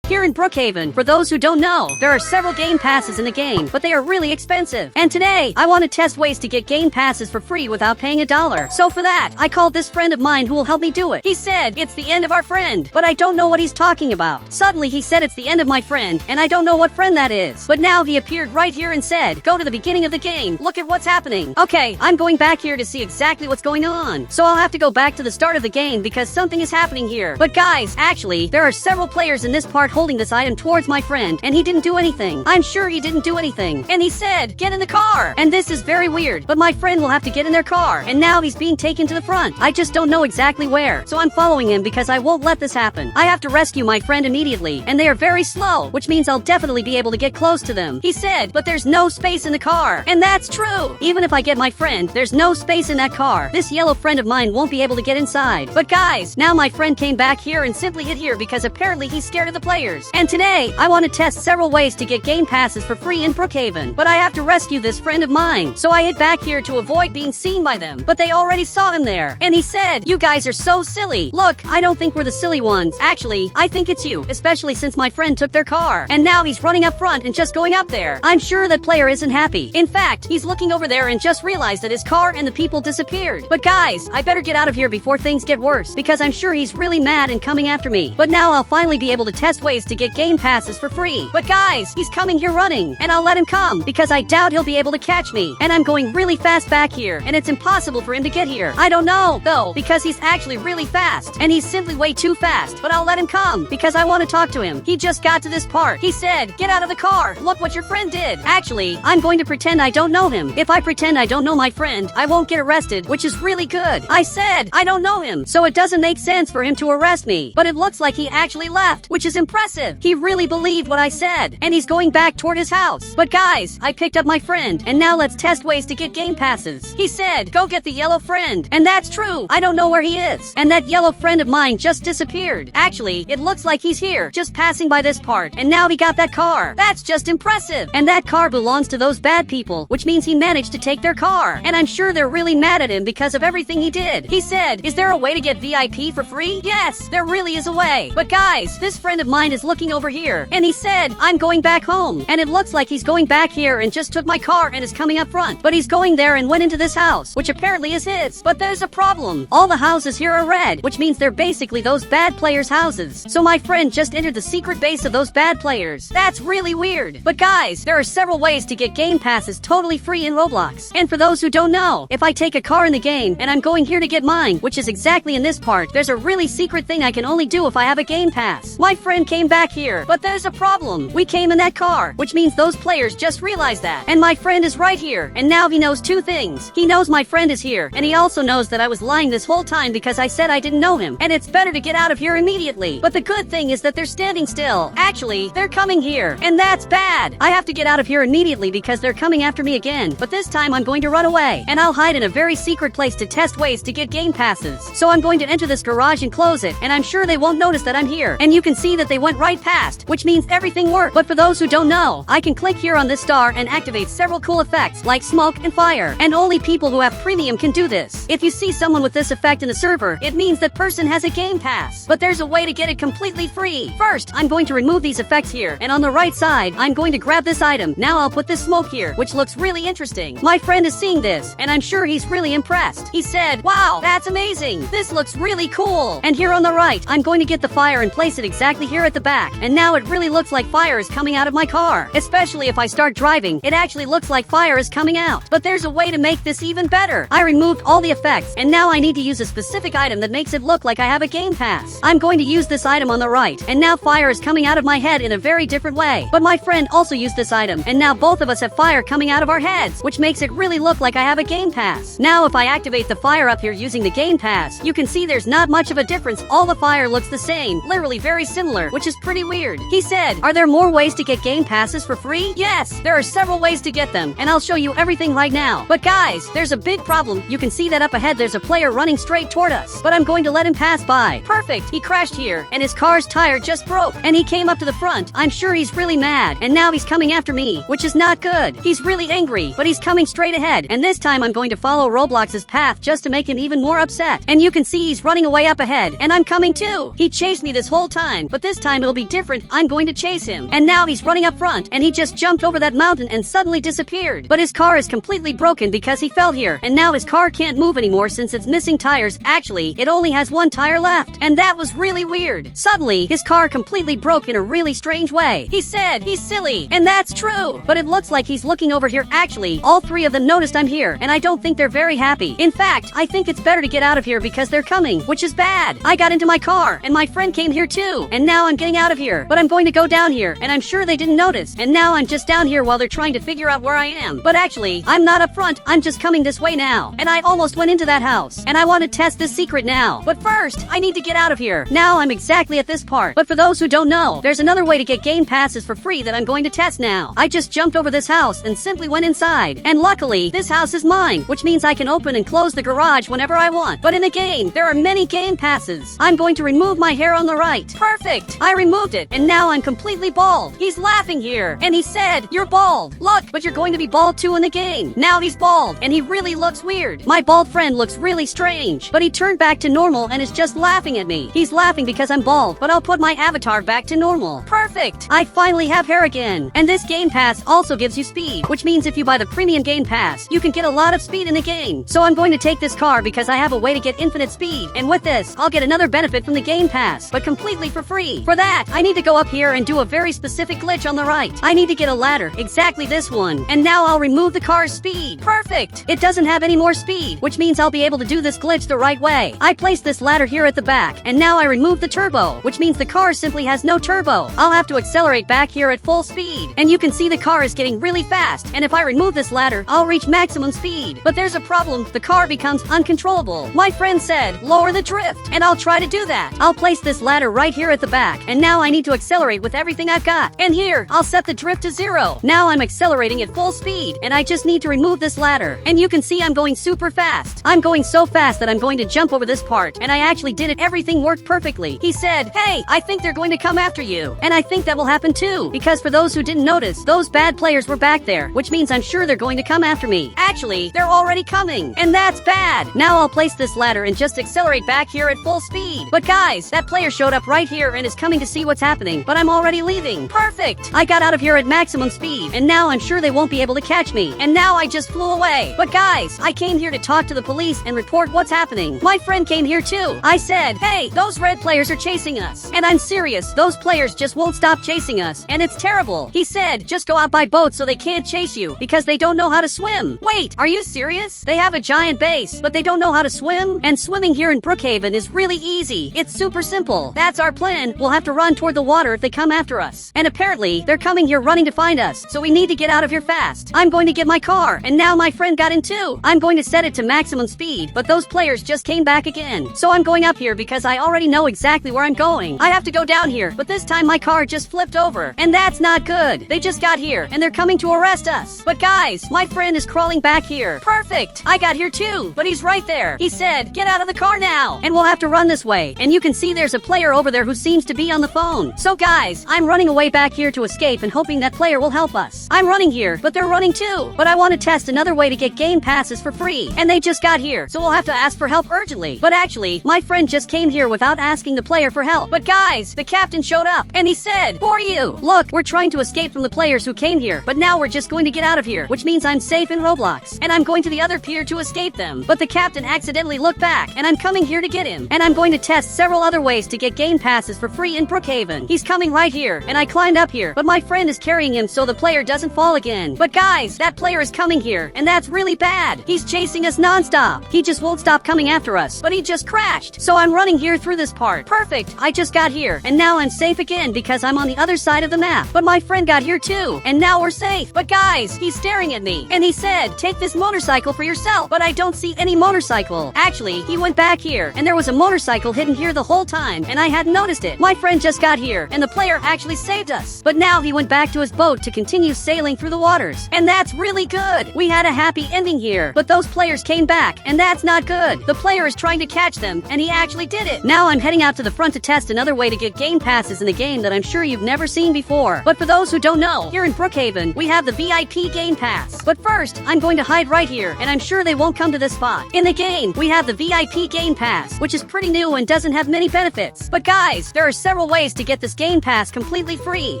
Here in Brookhaven, for those who don't know, there are several game passes in the game, but they are really expensive. And today, I want to test ways to get game passes for free without paying $1. So for that, I called this friend of mine who will help me do it. He said, it's the end of our friend, but I don't know what he's talking about. Suddenly he said it's the end of my friend, and I don't know what friend that is. But now he appeared right here and said, go to the beginning of the game, look at what's happening. Okay, I'm going back here to see exactly what's going on. So I'll have to go back to the start of the game because something is happening here. But guys, actually, there are several players in this part holding this item towards my friend, and he didn't do anything. I'm sure he didn't do anything. And he said, get in the car. And this is very weird, but my friend will have to get in their car, and now he's being taken to the front. I just don't know exactly where, so I'm following him because I won't let this happen. I have to rescue my friend immediately, and they are very slow, which means I'll definitely be able to get close to them. He said, but there's no space in the car. And that's true. Even if I get my friend, there's no space in that car. This yellow friend of mine won't be able to get inside. But guys, now my friend came back here and simply hid here because apparently he's scared of the players. And today, I want to test several ways to get game passes for free in Brookhaven, but I have to rescue this friend of mine. So I hid back here to avoid being seen by them, but they already saw him there. And he said, you guys are so silly. Look, I don't think we're the silly ones. Actually, I think it's you, especially since my friend took their car. And now he's running up front and just going up there. I'm sure that player isn't happy. In fact, he's looking over there and just realized that his car and the people disappeared. But guys, I better get out of here before things get worse, because I'm sure he's really mad and coming after me. But now I'll finally be able to test ways to get game passes for free. But guys, he's coming here running, and I'll let him come, because I doubt he'll be able to catch me. And I'm going really fast back here, and it's impossible for him to get here. I don't know, though, because he's actually really fast, and he's simply way too fast. But I'll let him come, because I want to talk to him. He just got to this part. He said, get out of the car. Look what your friend did. Actually, I'm going to pretend I don't know him. If I pretend I don't know my friend, I won't get arrested, which is really good. I said, I don't know him, so it doesn't make sense for him to arrest me. But it looks like he actually left, which is impressive. He really believed what I said, and he's going back toward his house. But guys, I picked up my friend, and now let's test ways to get game passes. He said, go get the yellow friend. And that's true. I don't know where he is. And that yellow friend of mine just disappeared. Actually, it looks like he's here, just passing by this part, and now he got that car. That's just impressive. And that car belongs to those bad people, which means he managed to take their car. And I'm sure they're really mad at him because of everything he did. He said, is there a way to get VIP for free? Yes, there really is a way. But guys, this friend of mine is looking over here, and he said, I'm going back home. And it looks like he's going back here and just took my car and is coming up front. But he's going there and went into this house, which apparently is his. But there's a problem. All the houses here are red, which means they're basically those bad players' houses. So my friend just entered the secret base of those bad players. That's really weird. But guys, there are several ways to get game passes totally free in Roblox. And for those who don't know, if I take a car in the game and I'm going here to get mine, which is exactly in this part, there's a really secret thing I can only do if I have a game pass. My friend came back here, but there's a problem. We came in that car, which means those players just realized that. And my friend is right here, and now he knows two things. He knows my friend is here, and he also knows that I was lying this whole time because I said I didn't know him. And it's better to get out of here immediately. But the good thing is that they're standing still. Actually, they're coming here, and that's bad. I have to get out of here immediately because they're coming after me again. But this time I'm going to run away, and I'll hide in a very secret place to test ways to get game passes. So I'm going to enter this garage and close it, and I'm sure they won't notice that I'm here. And you can see that they went right past, which means everything worked. But for those who don't know, I can click here on this star and activate several cool effects like smoke and fire. And only people who have premium can do this. If you see someone with this effect in the server, it means that person has a game pass. But there's a way to get it completely free. First, I'm going to remove these effects here, and on the right side, I'm going to grab this item. Now I'll put this smoke here, which looks really interesting. My friend is seeing this, and I'm sure he's really impressed. He said, wow, that's amazing. This looks really cool. And here on the right, I'm going to get the fire and place it exactly here at the the back, and now it really looks like fire is coming out of my car. Especially if I start driving, it actually looks like fire is coming out. But there's a way to make this even better. I removed all the effects, and now I need to use a specific item that makes it look like I have a game pass. I'm going to use this item on the right, and now fire is coming out of my head in a very different way. But my friend also used this item, and now both of us have fire coming out of our heads, which makes it really look like I have a game pass. Now if I activate the fire up here using the game pass, you can see there's not much of a difference. All the fire looks the same, literally very similar, which is pretty weird. He said, are there more ways to get game passes for free? Yes, there are several ways to get them, and I'll show you everything right now. But guys, there's a big problem. You can see that up ahead there's a player running straight toward us, but I'm going to let him pass by. Perfect, he crashed here, and his car's tire just broke, and he came up to the front. I'm sure he's really mad, and now he's coming after me, which is not good. He's really angry, but he's coming straight ahead, and this time I'm going to follow Roblox's path just to make him even more upset. And you can see he's running away up ahead, and I'm coming too. He chased me this whole time, but this time it'll be different. I'm going to chase him, and now he's running up front, and he just jumped over that mountain and suddenly disappeared. But his car is completely broken because he fell here, and now his car can't move anymore since it's missing tires. Actually, it only has one tire left, and that was really weird. Suddenly, his car completely broke in a really strange way. He said he's silly, and that's true, but it looks like he's looking over here. Actually, all three of them noticed I'm here, and I don't think they're very happy. In fact, I think it's better to get out of here because they're coming, which is bad. I got into my car, and my friend came here too, and now I'm getting out of here, but I'm going to go down here, and I'm sure they didn't notice, and now I'm just down here while they're trying to figure out where I am. But actually, I'm not up front, I'm just coming this way now, and I almost went into that house, and I want to test this secret now. But first, I need to get out of here. Now I'm exactly at this part, but for those who don't know, there's another way to get game passes for free that I'm going to test now. I just jumped over this house and simply went inside, and luckily, this house is mine, which means I can open and close the garage whenever I want. But in the game, there are many game passes. I'm going to remove my hair on the right. Perfect! I removed it, and now I'm completely bald. He's laughing here, and he said, you're bald. Look, but you're going to be bald too in the game. Now he's bald, and he really looks weird. My bald friend looks really strange, but he turned back to normal and is just laughing at me. He's laughing because I'm bald, but I'll put my avatar back to normal. Perfect! I finally have hair again. And this game pass also gives you speed, which means if you buy the premium game pass, you can get a lot of speed in the game. So I'm going to take this car because I have a way to get infinite speed, and with this, I'll get another benefit from the game pass, but completely for free. For that, I need to go up here and do a very specific glitch on the right. I need to get a ladder, exactly this one, and now I'll remove the car's speed. Perfect! It doesn't have any more speed, which means I'll be able to do this glitch the right way. I placed this ladder here at the back, and now I remove the turbo, which means the car simply has no turbo. I'll have to accelerate back here at full speed, and you can see the car is getting really fast, and if I remove this ladder, I'll reach maximum speed. But there's a problem, the car becomes uncontrollable. My friend said, lower the drift, and I'll try to do that. I'll place this ladder right here at the back, and now I need to accelerate with everything I've got. And here, I'll set the drift to 0. Now I'm accelerating at full speed, and I just need to remove this ladder. And you can see I'm going super fast. I'm going so fast that I'm going to jump over this part, and I actually did it. Everything worked perfectly. He said, hey, I think they're going to come after you. And I think that will happen too, because for those who didn't notice, those bad players were back there, which means I'm sure they're going to come after me. Actually, they're already coming, and that's bad. Now I'll place this ladder and just accelerate back here at full speed. But guys, that player showed up right here and is coming to see what's happening, but I'm already leaving. Perfect! I got out of here at maximum speed, and now I'm sure they won't be able to catch me, and now I just flew away. But guys, I came here to talk to the police and report what's happening. My friend came here too. I said, hey, those red players are chasing us. And I'm serious, those players just won't stop chasing us, and it's terrible. He said, just go out by boat so they can't chase you, because they don't know how to swim. Wait, are you serious? They have a giant base, but they don't know how to swim? And swimming here in Brookhaven is really easy. It's super simple. That's our plan. We'll have to run toward the water if they come after us. And apparently, they're coming here running to find us, so we need to get out of here fast. I'm going to get my car, and now my friend got in too. I'm going to set it to maximum speed, but those players just came back again. So I'm going up here because I already know exactly where I'm going. I have to go down here, but this time my car just flipped over, and that's not good. They just got here, and they're coming to arrest us. But guys, my friend is crawling back here. Perfect! I got here too, but he's right there. He said, get out of the car now, and we'll have to run this way. And you can see there's a player over there who seems to be on the phone. So guys, I'm running away back here to escape and hoping that player will help us. I'm running here, but they're running too. But I want to test another way to get game passes for free, and they just got here, so we'll have to ask for help urgently. But actually, my friend just came here without asking the player for help. But guys, the captain showed up, and he said, who are you? Look, we're trying to escape from the players who came here, but now we're just going to get out of here, which means I'm safe in Roblox, and I'm going to the other pier to escape them. But the captain accidentally looked back, and I'm coming here to get him. And I'm going to test several other ways to get game passes for free in Brookhaven. He's coming right here, and I climbed up here, but my friend is carrying him so the player doesn't fall again. But guys, that player is coming here, and that's really bad. He's chasing us non-stop. He just won't stop coming after us, but he just crashed. So I'm running here through this part. Perfect. I just got here, and now I'm safe again because I'm on the other side of the map. But my friend got here too, and now we're safe. But guys, he's staring at me, and he said, take this motorcycle for yourself. But I don't see any motorcycle. Actually, he went back here, and there was a motorcycle hidden here the whole time, and I hadn't noticed it. My friend just got here, and the player actually saved us. But now he went back to his boat to continue sailing through the waters. And that's really good. We had a happy ending here, but those players came back, and that's not good. The player is trying to catch them, and he actually did it. Now I'm heading out to the front to test another way to get game passes in a game that I'm sure you've never seen before. But for those who don't know, here in Brookhaven, we have the VIP game pass. But first, I'm going to hide right here, and I'm sure they won't come to this spot. In the game, we have the VIP game pass, which is pretty new and doesn't have many benefits. But guys, there are several ways to get this game pass completely free.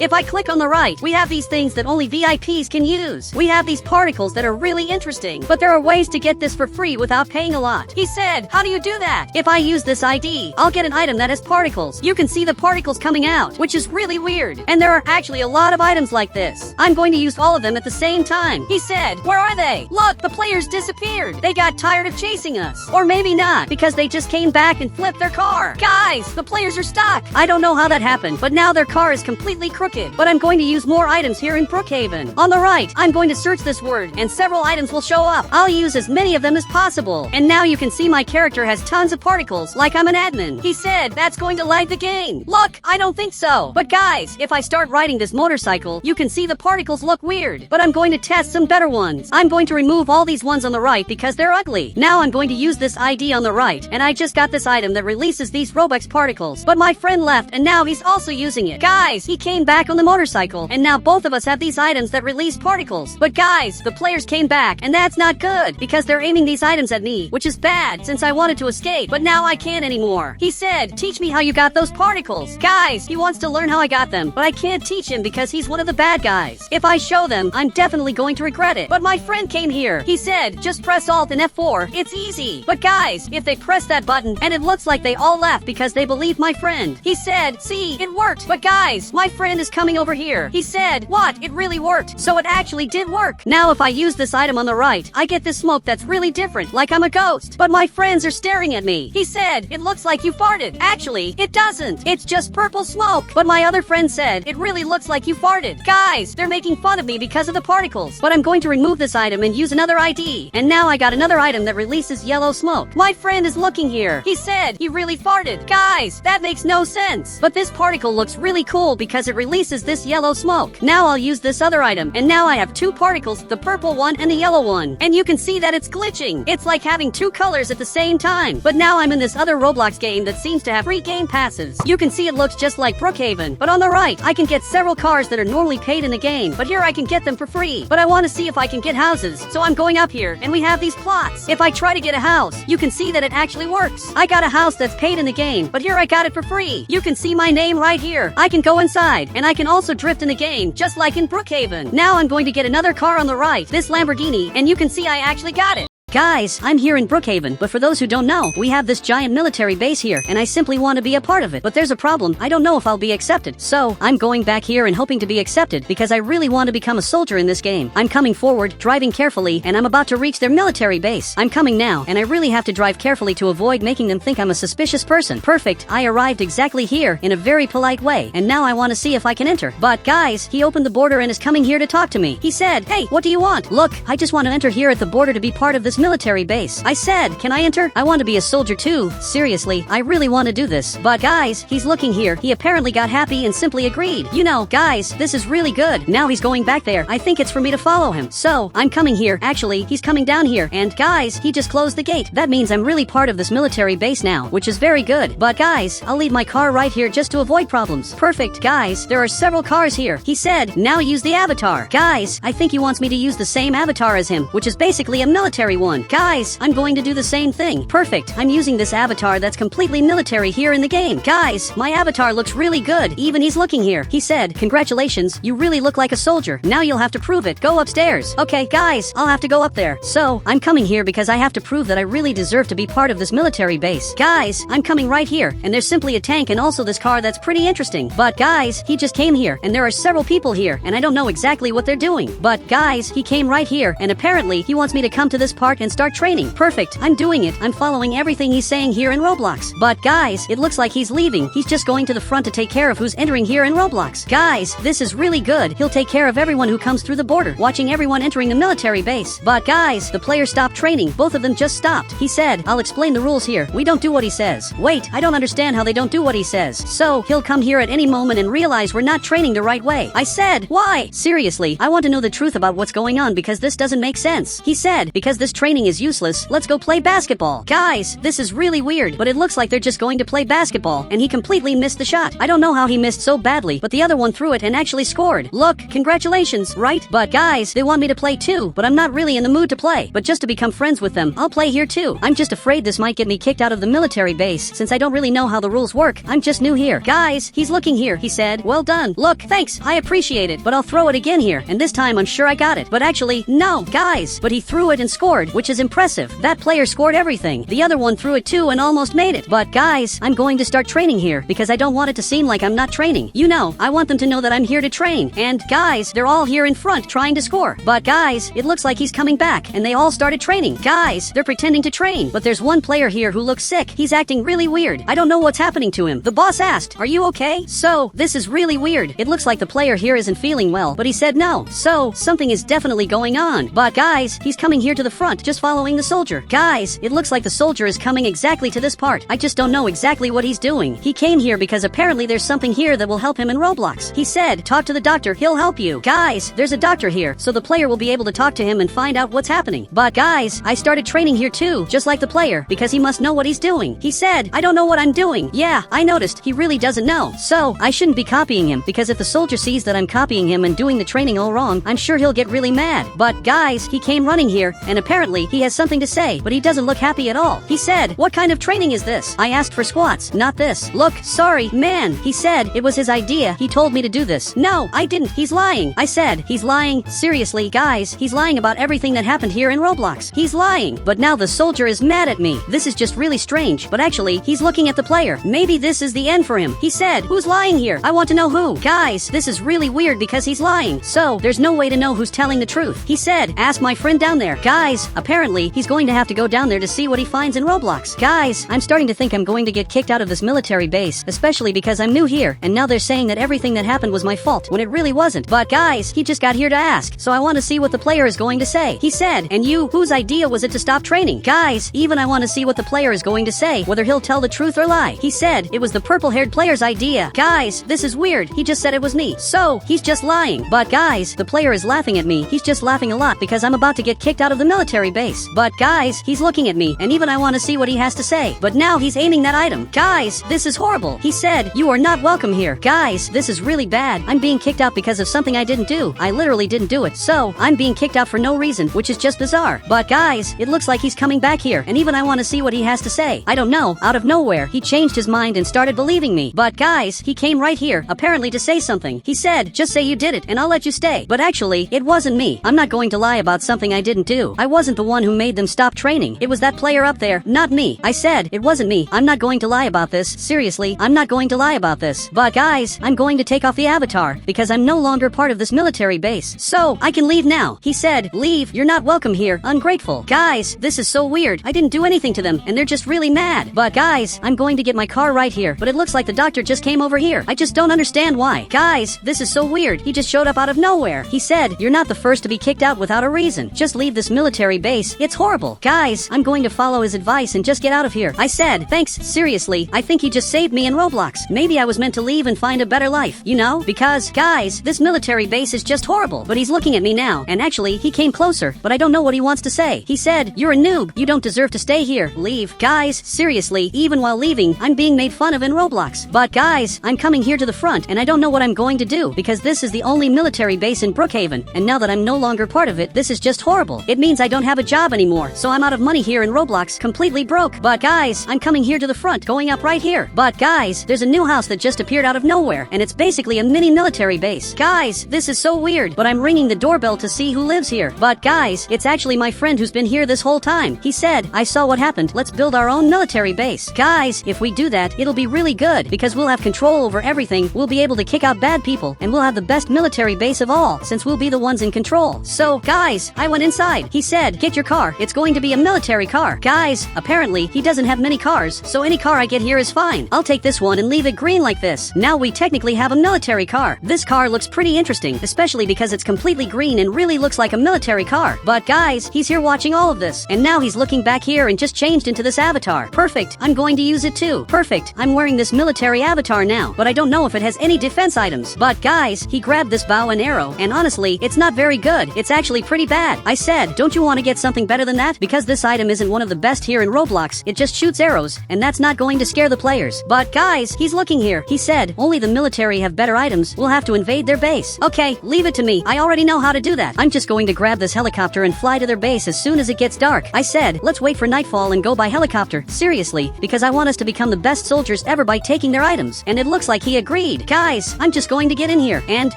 If I click on the right, we have these things that only VIPs can use. We have these particles that are really interesting, but there are ways to get this for free without paying a lot. He said, how do you do that? If I use this ID, I'll get an item that has particles. You can see the particles coming out, which is really weird. And there are actually a lot of items like this. I'm going to use all of them at the same time. He said, where are they? Look, the players disappeared. They got tired of chasing us. Or maybe not, because they just came back and flipped their car. Guys, the players are stuck. I don't know how that happened, but now their car is completely crooked. But I'm going to use more items here in Brookhaven. On the right, I'm going to search this word, and several items will show up. I'll use as many of them as possible. And now you can see my character has tons of particles, like I'm an admin. He said, that's going to lag the game. Look, I don't think so. But guys, if I start riding this motorcycle, you can see the particles look weird. But I'm going to test some better ones. I'm going to remove all these ones on the right because they're ugly. Now I'm going to use this ID on the right, and I just got this item that releases these Robux particles. But my friend left, and now he's also using it. Guys, he came back on the motorcycle, and now both of us have these items that release particles. But guys, the players came back, and that's not good, because they're aiming these items at me, which is bad since I wanted to escape, but now I can't anymore. He said, teach me how you got those particles. Guys, he wants to learn how I got them, but I can't teach him because he's one of the bad guys. If I show them, I'm definitely going to regret it. But my friend came here. He said, just press Alt and F4. It's easy. But guys, if they press that button, and it looks like they all left because they believed my friend. He said, see, it worked. But guys, my friend is coming over here. He said, what? It really worked. So it actually did work. Now if I use this item on the right, I get this smoke that's really different, like I'm a ghost. But my friends are staring at me. He said, it looks like you farted. Actually, it doesn't. It's just purple smoke. But my other friend said, it really looks like you farted. Guys, they're making fun of me because of the particles. But I'm going to remove this item and use another ID. And now I got another item that releases yellow smoke. My friend is looking here. He said, he really farted. Guys, that makes no sense. But this particle looks really cool because it releases this yellow smoke. Now I'll use this other item. And now I have two particles, the purple one and the yellow one. And you can see that it's glitching. It's like having two colors at the same time. But now I'm in this other Roblox game that seems to have free game passes. You can see it looks just like Brookhaven. But on the right, I can get several cars that are normally paid in the game. But here I can get them for free. But I want to see if I can get houses. So I'm going up here, and we have these plots. If I try to get a house, you can see that it actually works. I got a house that's paid in the game, but here I got it for free. You can see my name right here. I can go inside, and I can also drift in the game, just like in Brookhaven. Now I'm going to get another car on the right, this Lamborghini, and you can see I actually got it. Guys, I'm here in Brookhaven, but for those who don't know, we have this giant military base here, and I simply want to be a part of it. But there's a problem. I don't know if I'll be accepted. So, I'm going back here and hoping to be accepted, because I really want to become a soldier in this game. I'm coming forward, driving carefully, and I'm about to reach their military base. I'm coming now, and I really have to drive carefully to avoid making them think I'm a suspicious person. Perfect. I arrived exactly here, in a very polite way, and now I want to see if I can enter. But, guys, he opened the border and is coming here to talk to me. He said, hey, what do you want? Look, I just want to enter here at the border to be part of this military base. I said, can I enter? I want to be a soldier too. Seriously, I really want to do this. But guys, he's looking here. He apparently got happy and simply agreed. You know, guys, this is really good. Now he's going back there. I think it's for me to follow him. So, I'm coming here. Actually, he's coming down here. And guys, he just closed the gate. That means I'm really part of this military base now, which is very good. But guys, I'll leave my car right here just to avoid problems. Perfect. Guys, there are several cars here. He said, now use the avatar. Guys, I think he wants me to use the same avatar as him, which is basically a military one. one. Guys, I'm going to do the same thing. Perfect. I'm using this avatar that's completely military here in the game. Guys, my avatar looks really good. Even he's looking here. He said, congratulations, you really look like a soldier. Now you'll have to prove it. Go upstairs. Okay, guys, I'll have to go up there. So, I'm coming here because I have to prove that I really deserve to be part of this military base. Guys, I'm coming right here, and there's simply a tank and also this car that's pretty interesting. But guys, he just came here, and there are several people here, and I don't know exactly what they're doing. But guys, he came right here, and apparently he wants me to come to this part and start training. Perfect. I'm doing it. I'm following everything he's saying here in Roblox. But guys, it looks like he's leaving. He's just going to the front to take care of who's entering here in Roblox. Guys, this is really good. He'll take care of everyone who comes through the border, watching everyone entering the military base. But guys, the players stopped training. Both of them just stopped. He said, I'll explain the rules here. We don't do what he says. Wait, I don't understand how they don't do what he says. So, he'll come here at any moment and realize we're not training the right way. I said, why? Seriously, I want to know the truth about what's going on because this doesn't make sense. He said, because this training is useless, let's go play basketball. Guys, this is really weird, but it looks like they're just going to play basketball, and he completely missed the shot. I don't know how he missed so badly, but the other one threw it and actually scored. Look, congratulations, right? But guys, they want me to play too, but I'm not really in the mood to play. But just to become friends with them, I'll play here too. I'm just afraid this might get me kicked out of the military base, since I don't really know how the rules work. I'm just new here. Guys, he's looking here, he said. Well done. Look, thanks, I appreciate it, but I'll throw it again here, and this time I'm sure I got it. But actually, no, guys, but he threw it and scored, which is impressive. That player scored everything. The other one threw it too and almost made it. But guys, I'm going to start training here, because I don't want it to seem like I'm not training. You know, I want them to know that I'm here to train. And guys, they're all here in front trying to score. But guys, it looks like he's coming back, and they all started training. Guys, they're pretending to train, but there's one player here who looks sick. He's acting really weird. I don't know what's happening to him. The boss asked, are you okay? So, this is really weird. It looks like the player here isn't feeling well, but he said no. So, something is definitely going on. But guys, he's coming here to the front, just following the soldier. Guys, it looks like the soldier is coming exactly to this part. I just don't know exactly what he's doing. He came here because apparently there's something here that will help him in Roblox. He said, talk to the doctor, he'll help you. Guys, there's a doctor here, so the player will be able to talk to him and find out what's happening. But guys, I started training here too, just like the player, because he must know what he's doing. He said, I don't know what I'm doing. Yeah, I noticed, he really doesn't know. So, I shouldn't be copying him, because if the soldier sees that I'm copying him and doing the training all wrong, I'm sure he'll get really mad. But guys, he came running here, and apparently he has something to say, but he doesn't look happy at all. He said, what kind of training is this? I asked for squats, not this. Look, sorry, man. He said, it was his idea. He told me to do this. No, I didn't. He's lying. I said, he's lying. Seriously, guys, he's lying about everything that happened here in Roblox. He's lying. But now the soldier is mad at me. This is just really strange, but actually, he's looking at the player. Maybe this is the end for him. He said, who's lying here? I want to know who. Guys, this is really weird because he's lying. So, there's no way to know who's telling the truth. He said, ask my friend down there. Guys, apparently, he's going to have to go down there to see what he finds in Roblox. Guys, I'm starting to think I'm going to get kicked out of this military base, especially because I'm new here, and now they're saying that everything that happened was my fault, when it really wasn't. But guys, he just got here to ask, so I want to see what the player is going to say. He said, and you, whose idea was it to stop training? Guys, even I want to see what the player is going to say, whether he'll tell the truth or lie. He said, it was the purple-haired player's idea. Guys, this is weird. He just said it was me. So, he's just lying. But guys, the player is laughing at me. He's just laughing a lot because I'm about to get kicked out of the military base. But guys, he's looking at me, and even I want to see what he has to say. But now he's aiming that item. Guys, this is horrible. He said, you are not welcome here. Guys, this is really bad. I'm being kicked out because of something I didn't do. I literally didn't do it. So, I'm being kicked out for no reason, which is just bizarre. But guys, it looks like he's coming back here, and even I want to see what he has to say. I don't know, out of nowhere, he changed his mind and started believing me. But guys, he came right here, apparently to say something. He said, just say you did it, and I'll let you stay. But actually, it wasn't me. I'm not going to lie about something I didn't do. I wasn't the one who made them stop training. It was that player up there, not me. I said, it wasn't me. I'm not going to lie about this. Seriously, I'm not going to lie about this. But guys, I'm going to take off the avatar, because I'm no longer part of this military base. So, I can leave now. He said, leave, you're not welcome here, ungrateful. Guys, this is so weird. I didn't do anything to them, and they're just really mad. But guys, I'm going to get my car right here, but it looks like the doctor just came over here. I just don't understand why. Guys, this is so weird. He just showed up out of nowhere. He said, you're not the first to be kicked out without a reason. Just leave this military base. It's horrible. Guys, I'm going to follow his advice and just get out of here. I said, thanks, seriously, I think he just saved me in Roblox. Maybe I was meant to leave and find a better life, you know? Because, guys, this military base is just horrible. But he's looking at me now, and actually, he came closer, but I don't know what he wants to say. He said, you're a noob. You don't deserve to stay here. Leave. Guys, seriously, even while leaving, I'm being made fun of in Roblox. But guys, I'm coming here to the front, and I don't know what I'm going to do, because this is the only military base in Brookhaven, and now that I'm no longer part of it, this is just horrible. It means I don't have have a job anymore, so I'm out of money here in Roblox, completely broke. But guys, I'm coming here to the front, going up right here. But guys, there's a new house that just appeared out of nowhere, and it's basically a mini military base. Guys, this is so weird, but I'm ringing the doorbell to see who lives here. But guys, it's actually my friend who's been here this whole time. He said, I saw what happened, let's build our own military base. Guys, if we do that, it'll be really good, because we'll have control over everything, we'll be able to kick out bad people, and we'll have the best military base of all, since we'll be the ones in control. So, guys, I went inside. He said, get your car, it's going to be a military car. Guys, apparently, he doesn't have many cars, so any car I get here is fine. I'll take this one and leave it green like this. Now we technically have a military car. This car looks pretty interesting, especially because it's completely green and really looks like a military car. But guys, he's here watching all of this, and now he's looking back here and just changed into this avatar. Perfect, I'm going to use it too. Perfect, I'm wearing this military avatar now, but I don't know if it has any defense items. But guys, he grabbed this bow and arrow, and honestly, it's not very good. It's actually pretty bad. I said, don't you want to get something better than that? Because this item isn't one of the best here in Roblox. It just shoots arrows, and that's not going to scare the players. But guys, he's looking here. He said, only the military have better items. We'll have to invade their base. Okay, leave it to me. I already know how to do that. I'm just going to grab this helicopter and fly to their base as soon as it gets dark. I said, let's wait for nightfall and go by helicopter. Seriously, because I want us to become the best soldiers ever by taking their items. And it looks like he agreed. Guys, I'm just going to get in here. And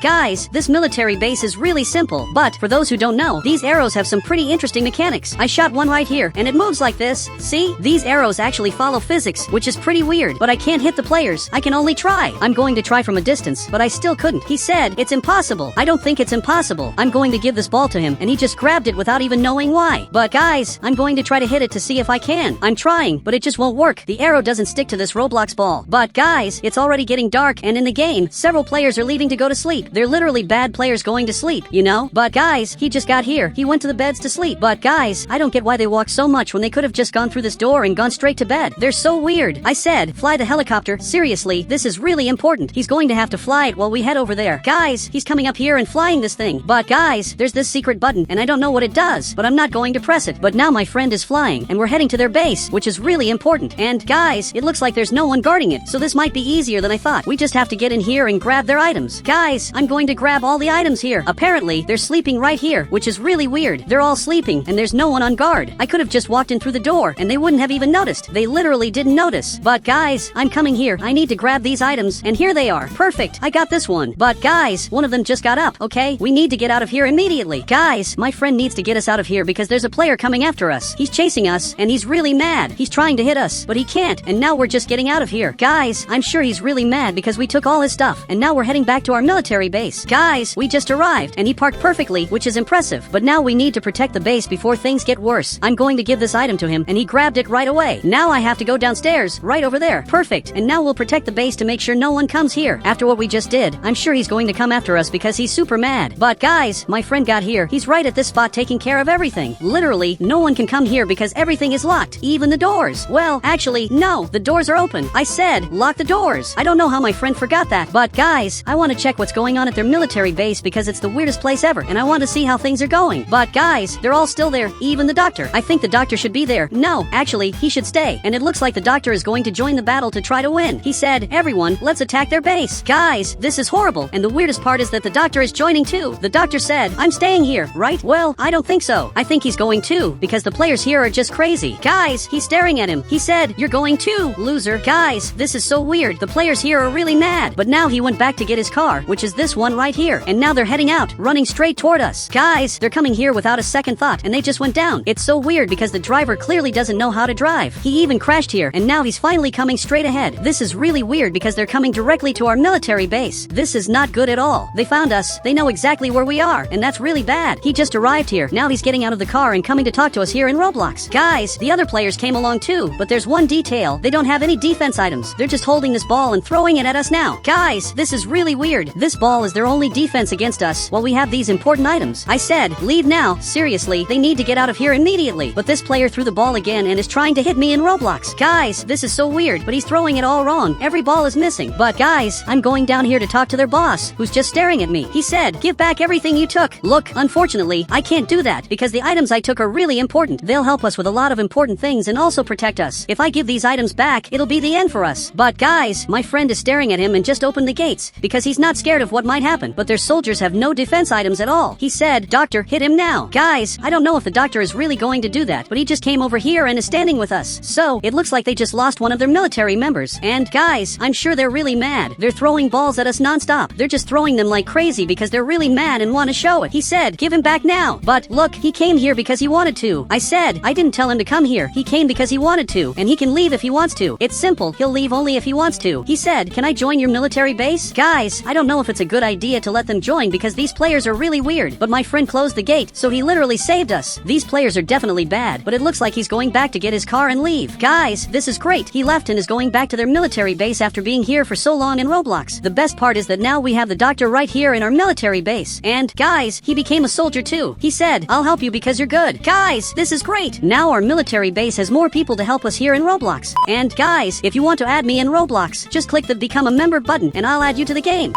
guys, this military base is really simple. But for those who don't know, these arrows have some pretty interesting mechanics. I shot one right here, and it moves like this. See? These arrows actually follow physics, which is pretty weird. But I can't hit the players. I can only try. I'm going to try from a distance, but I still couldn't. He said, it's impossible. I don't think it's impossible. I'm going to give this ball to him, and he just grabbed it without even knowing why. But guys, I'm going to try to hit it to see if I can. I'm trying, but it just won't work. The arrow doesn't stick to this Roblox ball. But guys, it's already getting dark, and in the game, several players are leaving to go to sleep. They're literally bad players going to sleep, you know? But guys, he just got here. He went to the beds to sleep. But guys, I don't get why they walk so much when they could have just gone through this door and gone straight to bed. They're so weird. I said, fly the helicopter. Seriously, this is really important. He's going to have to fly it while we head over there. Guys, he's coming up here and flying this thing. But guys, there's this secret button, and I don't know what it does, but I'm not going to press it. But now my friend is flying, and we're heading to their base, which is really important. And guys, it looks like there's no one guarding it, so this might be easier than I thought. We just have to get in here and grab their items. Guys, I'm going to grab all the items here. Apparently, they're sleeping right here, which is really weird. They're all sleeping, and there's no one on guard. I could have just walked in through the door, and they wouldn't have even noticed. They literally didn't notice. But guys, I'm coming here. I need to grab these items, and here they are. Perfect. I got this one. But guys, one of them just got up, okay? We need to get out of here immediately. Guys, my friend needs to get us out of here because there's a player coming after us. He's chasing us, and he's really mad. He's trying to hit us, but he can't, and now we're just getting out of here. Guys, I'm sure he's really mad because we took all his stuff, and now we're heading back to our military base. Guys, we just arrived, and he parked perfectly, which is impressive. But now we need to protect the base before things get worse. I'm going to give this item to him, and he grabbed it right away. Now I have to go downstairs, right over there. Perfect. And now we'll protect the base to make sure no one comes here. After what we just did, I'm sure he's going to come after us because he's super mad. But guys, my friend got here. He's right at this spot taking care of everything. Literally, no one can come here because everything is locked, even the doors. Well, actually, no, the doors are open. I said, lock the doors. I don't know how my friend forgot that. But guys, I want to check what's going on at their military base because it's the weirdest place ever, and I want to see how things are going. But guys, they're all still there, even the doctor. I think the doctor should be there. No, actually, he should stay. And it looks like the doctor is going to join the battle to try to win. He said, everyone, let's attack their base. Guys, this is horrible. And the weirdest part is that the doctor is joining too. The doctor said, I'm staying here, right? Well, I don't think so. I think he's going too, because the players here are just crazy. Guys, he's staring at him. He said, you're going too, loser. Guys, this is so weird. The players here are really mad. But now he went back to get his car, which is this one right here. And now they're heading out, running straight toward us. Guys, they're coming here without a second thought, and they just went down. It's so weird because the driver clearly doesn't know how to drive. He even crashed here, and now he's finally coming straight ahead. This is really weird because they're coming directly to our military base. This is not good at all. They found us. They know exactly where we are, and that's really bad. He just arrived here. Now he's getting out of the car and coming to talk to us here in Roblox. Guys, the other players came along too, but there's one detail. They don't have any defense items. They're just holding this ball and throwing it at us now. Guys, this is really weird. This ball is their only defense against us while we have these important items. I said, leave now. Seriously, they need to get out of here immediately. But this player threw the ball again and is trying to hit me in Roblox. Guys, this is so weird, but he's throwing it all wrong. Every ball is missing. But guys, I'm going down here to talk to their boss, who's just staring at me. He said, give back everything you took. Look, unfortunately, I can't do that because the items I took are really important. They'll help us with a lot of important things and also protect us. If I give these items back, it'll be the end for us. But guys, my friend is staring at him and just opened the gates because he's not scared of what might happen. But their soldiers have no defense items at all. He said, doctor, hit him now. Guys, I don't know know if the doctor is really going to do that, but he just came over here and is standing with us. So, it looks like they just lost one of their military members. And guys, I'm sure they're really mad. They're throwing balls at us nonstop. They're just throwing them like crazy because they're really mad and want to show it. He said, give him back now. But look, he came here because he wanted to. I said, I didn't tell him to come here. He came because he wanted to, and he can leave if he wants to. It's simple. He'll leave only if he wants to. He said, can I join your military base? Guys, I don't know if it's a good idea to let them join because these players are really weird, but my friend closed the gate, so he literally saved us. These players are definitely bad, but it looks like he's going back to get his car and leave. Guys, this is great. He left and is going back to their military base after being here for so long in Roblox. The best part is that now we have the doctor right here in our military base. And guys, he became a soldier too. He said, I'll help you because you're good. Guys, this is great. Now our military base has more people to help us here in Roblox. And guys, if you want to add me in Roblox, just click the become a member button and I'll add you to the game.